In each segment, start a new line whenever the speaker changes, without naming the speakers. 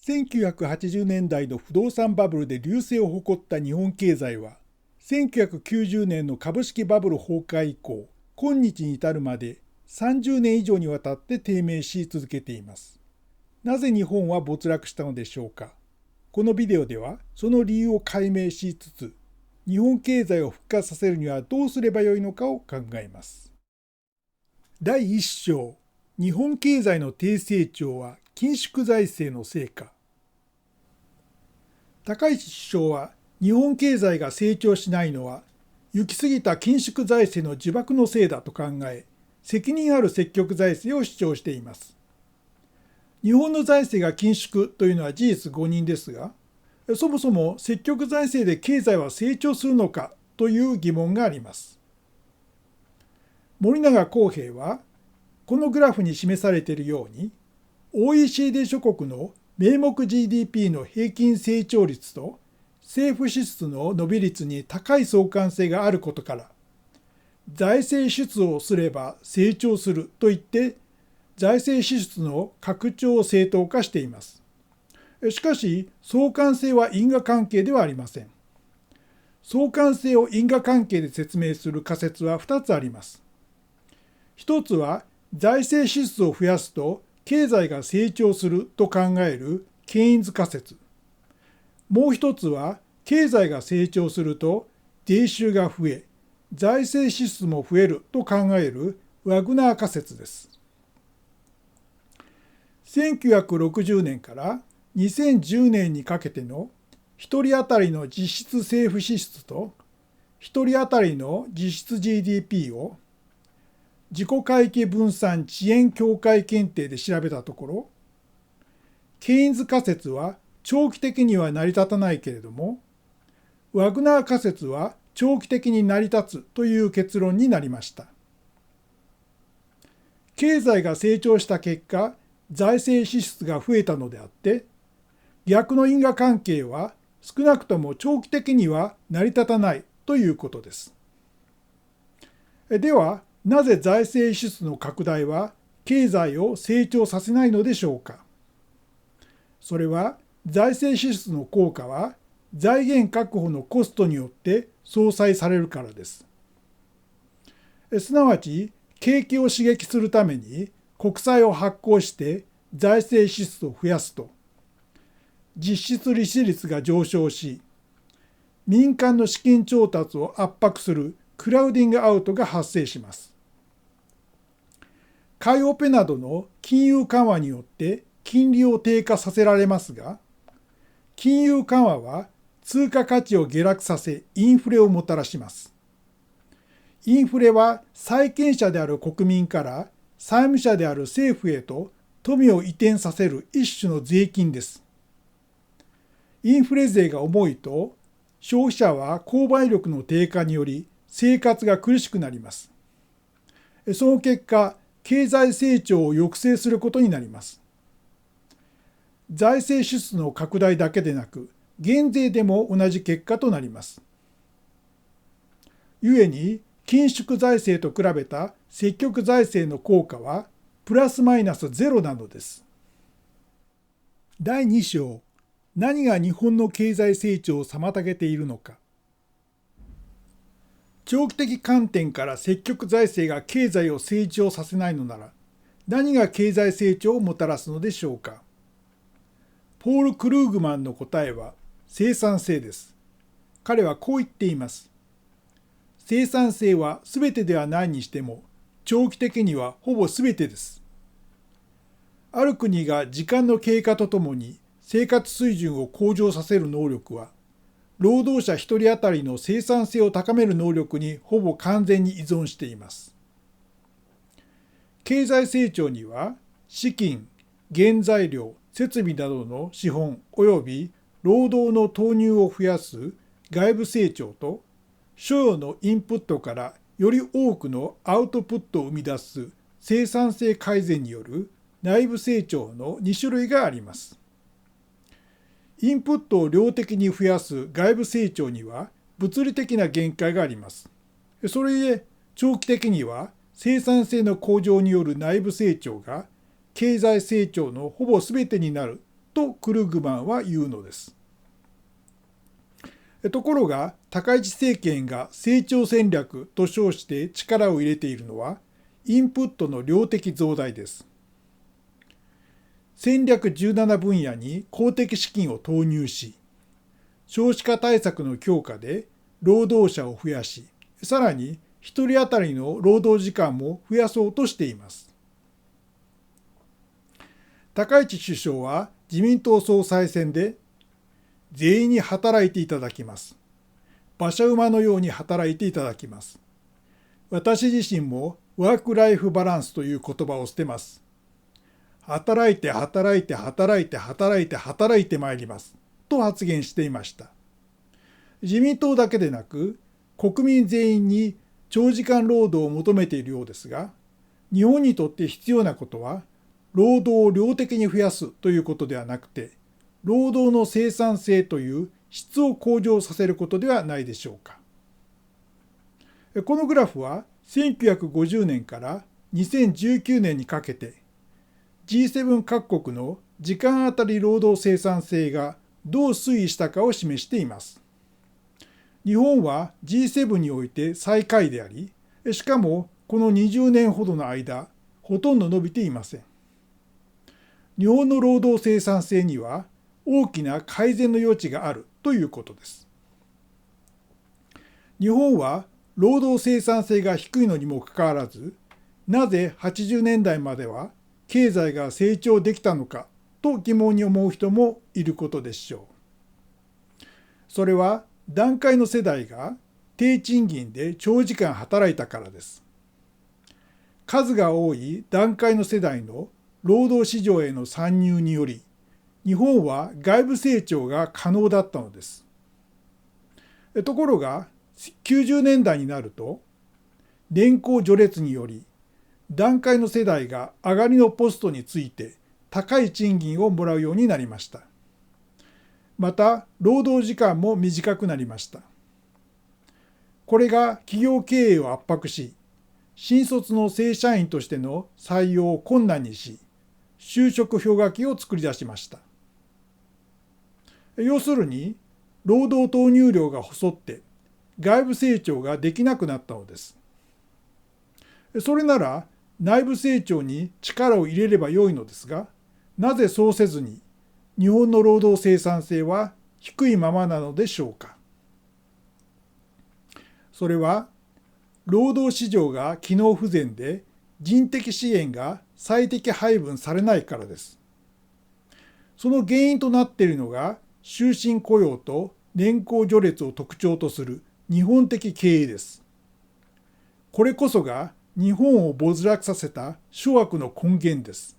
1980年代の不動産バブルで隆盛を誇った日本経済は、1990年の株式バブル崩壊以降、今日に至るまで30年以上にわたって低迷し続けています。なぜ日本は没落したのでしょうか。このビデオではその理由を解明しつつ、日本経済を復活させるにはどうすればよいのかを考えます。第1章、日本経済の低成長は緊縮財政の成果。高市首相は日本経済が成長しないのは行き過ぎた緊縮財政の呪縛のせいだと考え、責任ある積極財政を主張しています。日本の財政が緊縮というのは事実誤認ですが、そもそも積極財政で経済は成長するのかという疑問があります。森永康平は、このグラフに示されているように、OECD 諸国の名目 GDP の平均成長率と政府支出の伸び率に高い相関性があることから、財政出動すれば成長すると言って、財政支出の拡張を正当化しています。しかし、相関性は因果関係ではありません。相関性を因果関係で説明する仮説は2つあります。1つは、財政支出を増やすと経済が成長すると考えるケインズ仮説。もう一つは、経済が成長すると税収が増え、財政支出も増えると考えるワグナー仮説です。1960年から2010年にかけての1人当たりの実質政府支出と1人当たりの実質 GDP を自己会計分散遅延境界検定で調べたところ、ケインズ仮説は長期的には成り立たないけれども、ワグナー仮説は長期的に成り立つという結論になりました。経済が成長した結果、財政支出が増えたのであって、逆の因果関係は少なくとも長期的には成り立たないということです。では、なぜ財政支出の拡大は経済を成長させないのでしょうか。それは財政支出の効果は財源確保のコストによって相殺されるからです。すなわち景気を刺激するために国債を発行して財政支出を増やすと、実質利子率が上昇し、民間の資金調達を圧迫するクラウディングアウトが発生します。買いオペなどの金融緩和によって金利を低下させられますが、金融緩和は通貨価値を下落させインフレをもたらします。インフレは債権者である国民から債務者である政府へと富を移転させる一種の税金です。インフレ税が重いと消費者は購買力の低下により生活が苦しくなります。その結果、経済成長を抑制することになります。財政支出の拡大だけでなく、減税でも同じ結果となります。故に、緊縮財政と比べた積極財政の効果は、プラスマイナスゼロなのです。第2章、何が日本の経済成長を妨げているのか。長期的観点から積極財政が経済を成長させないのなら、何が経済成長をもたらすのでしょうか。ポール・クルーグマンの答えは生産性です。彼はこう言っています。生産性は全てではないにしても、長期的にはほぼ全てです。ある国が時間の経過とともに生活水準を向上させる能力は、労働者一人当たりの生産性を高める能力にほぼ完全に依存しています。経済成長には、資金、原材料、設備などの資本及び労働の投入を増やす外部成長と、所要のインプットからより多くのアウトプットを生み出す生産性改善による内部成長の2種類があります。インプットを量的に増やす外部成長には物理的な限界があります。それゆえ長期的には生産性の向上による内部成長が経済成長のほぼ全てになるとクルグマンは言うのです。ところが高市政権が成長戦略と称して力を入れているのはインプットの量的増大です。戦略17分野に公的資金を投入し、少子化対策の強化で労働者を増やし、さらに1人当たりの労働時間も増やそうとしています。高市首相は自民党総裁選で、全員に働いていただきます。馬車馬のように働いていただきます。私自身もワークライフバランスという言葉を捨てます。働いて働いて働いて働いて働いてまいります。と発言していました。自民党だけでなく、国民全員に長時間労働を求めているようですが、日本にとって必要なことは、労働を量的に増やすということではなくて、労働の生産性という質を向上させることではないでしょうか。このグラフは1950年から2019年にかけて G7 各国の時間あたり労働生産性がどう推移したかを示しています。日本は G7 において最下位であり、しかもこの20年ほどの間、ほとんど伸びていません。日本の労働生産性には大きな改善の余地があるということです。日本は労働生産性が低いのにもかかわらず、なぜ80年代までは経済が成長できたのかと疑問に思う人もいることでしょう。それは団塊の世代が低賃金で長時間働いたからです。数が多い団塊の世代の労働市場への参入により、日本は外部成長が可能だったのです。ところが、90年代になると、年功序列により、団塊の世代が上がりのポストについて高い賃金をもらうようになりました。また、労働時間も短くなりました。これが企業経営を圧迫し、新卒の正社員としての採用を困難にし、就職氷河期を作り出しました。要するに、労働投入量が細って外部成長ができなくなったのです。それなら内部成長に力を入れればよいのですが、なぜそうせずに日本の労働生産性は低いままなのでしょうか。それは、労働市場が機能不全で人的支援が最適配分されないからです。その原因となっているのが終身雇用と年功序列を特徴とする日本的経営です。これこそが日本を没落させた諸悪の根源です。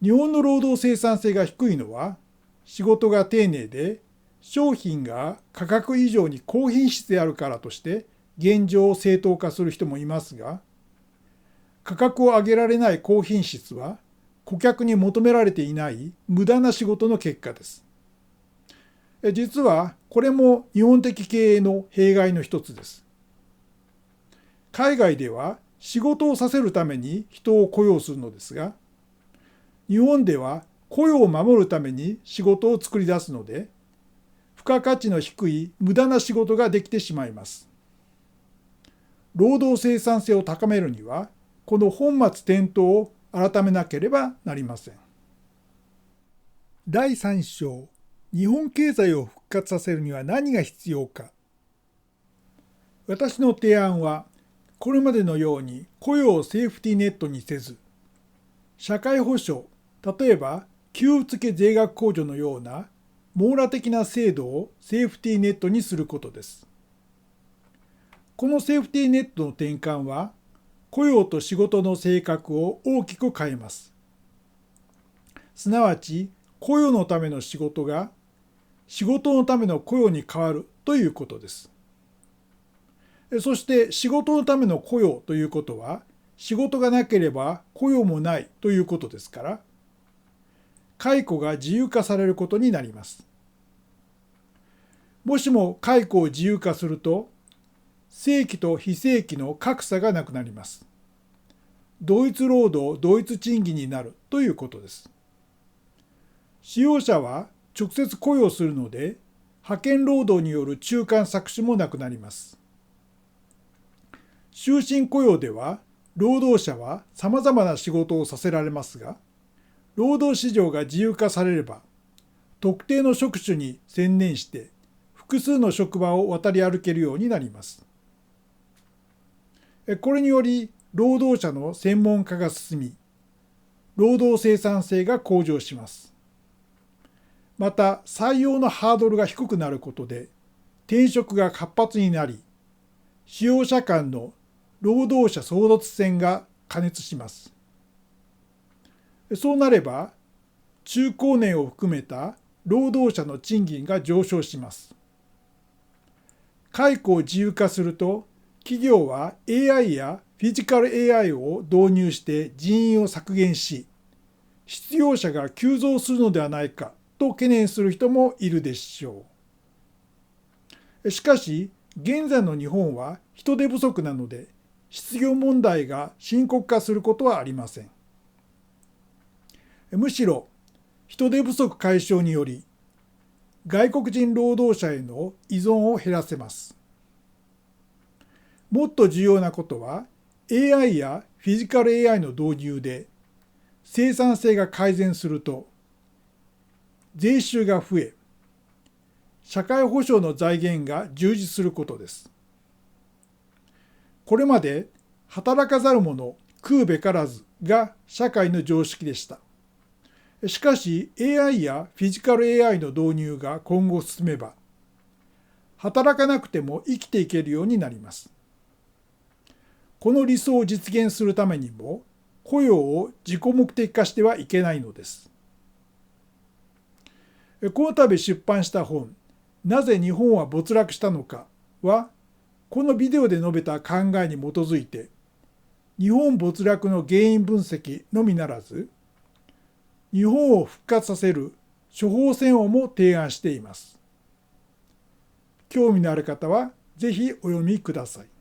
日本の労働生産性が低いのは、仕事が丁寧で商品が価格以上に高品質であるからとして現状を正当化する人もいますが、価格を上げられない高品質は顧客に求められていない無駄な仕事の結果です。実はこれも日本的経営の弊害の一つです。海外では仕事をさせるために人を雇用するのですが、日本では雇用を守るために仕事を作り出すので、付加価値の低い無駄な仕事ができてしまいます。労働生産性を高めるには、この本末転倒を改めなければなりません。第3章、日本経済を復活させるには何が必要か。私の提案は、これまでのように雇用をセーフティーネットにせず、社会保障、例えば給付税額控除のような網羅的な制度をセーフティーネットにすることです。このセーフティーネットの転換は、雇用と仕事の性格を大きく変えます。すなわち、雇用のための仕事が仕事のための雇用に変わるということです。そして仕事のための雇用ということは、仕事がなければ雇用もないということですから、解雇が自由化されることになります。もしも解雇を自由化すると、正規と非正規の格差がなくなります。同一労働、同一賃金になるということです。使用者は直接雇用するので、派遣労働による中間搾取もなくなります。終身雇用では、労働者は様々な仕事をさせられますが、労働市場が自由化されれば、特定の職種に専念して複数の職場を渡り歩けるようになります。これにより労働者の専門化が進み、労働生産性が向上します。また採用のハードルが低くなることで転職が活発になり、使用者間の労働者争奪戦が過熱します。そうなれば中高年を含めた労働者の賃金が上昇します。解雇を自由化すると、企業は AI やフィジカル AI を導入して人員を削減し、失業者が急増するのではないかと懸念する人もいるでしょう。しかし、現在の日本は人手不足なので、失業問題が深刻化することはありません。むしろ、人手不足解消により、外国人労働者への依存を減らせます。もっと重要なことは、AI やフィジカル AI の導入で生産性が改善すると、税収が増え、社会保障の財源が充実することです。これまで働かざる者食うべからずが社会の常識でした。しかし AI やフィジカル AI の導入が今後進めば、働かなくても生きていけるようになります。この理想を実現するためにも、雇用を自己目的化してはいけないのです。この度出版した本、なぜ日本は没落したのかは、このビデオで述べた考えに基づいて、日本没落の原因分析のみならず、日本を復活させる処方箋をも提案しています。興味のある方はぜひお読みください。